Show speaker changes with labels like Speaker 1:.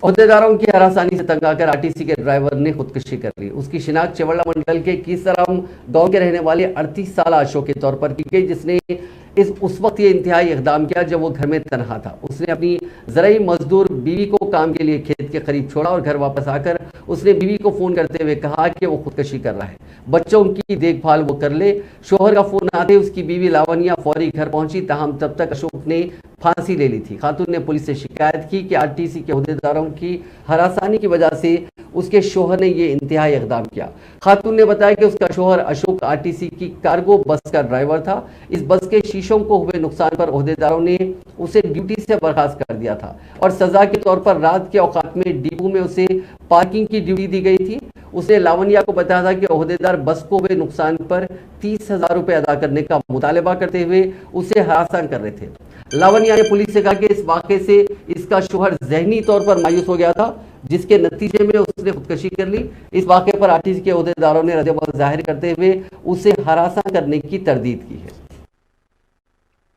Speaker 1: ओहदेदारों की हरासानी से तंग आकर आरटीसी के ड्राइवर ने खुदकुशी कर ली। उसकी शिनाख्त चवड़ा मंडल के कीसराम गांव के रहने वाले 38 साल अशोक के तौर पर की गई, जिसने उस वक्त ये इंतहाई इकदाम किया जब वो घर में तनहा था। उसने अपनी ज़राई मजदूर बीवी को काम के लिए खेत के करीब छोड़ा और घर वापस आकर उसने बीवी को फ़ोन करते हुए कहा कि वो खुदकुशी कर रहा है, बच्चों की देखभाल वो कर ले। शोहर का फ़ोन आते उसकी बीवी लावनिया फौरी घर पहुंची, ताहम तब तक अशोक ने फांसी ले ली थी। खातून ने पुलिस से शिकायत की कि आरटीसी के ओहदेदारों की हरासानी की वजह से उसके शोहर ने ये इंतहाई इकदाम किया। खातून ने बताया कि उसका शोहर अशोक आरटीसी की कार्गो बस का ड्राइवर था। इस बस के शीशों को हुए नुकसान पर ओहदेदारों ने उसे ड्यूटी से बर्खास्त कर दिया था और सजा के तौर पर रात के औकात में डिपो में उसे पार्किंग की ड्यूटी दी गई थी। उसने लावनिया को बताया था कि ओहदेदार बस को हुए नुकसान पर 30,000 रुपए अदा करने का मुतालबा करते हुए उसे हरासा कर रहे थे। लावनिया ने पुलिस से कहा कि इस वाक़े से इसका शोहर जहनी तौर पर मायूस हो गया था, जिसके नतीजे में उसने खुदकुशी कर ली। इस वाक़े पर आरटीसी के ओहदेदारों ने रद्द-ए-अमल जाहिर करते हुए उसे हरासा करने की तरदीद की है।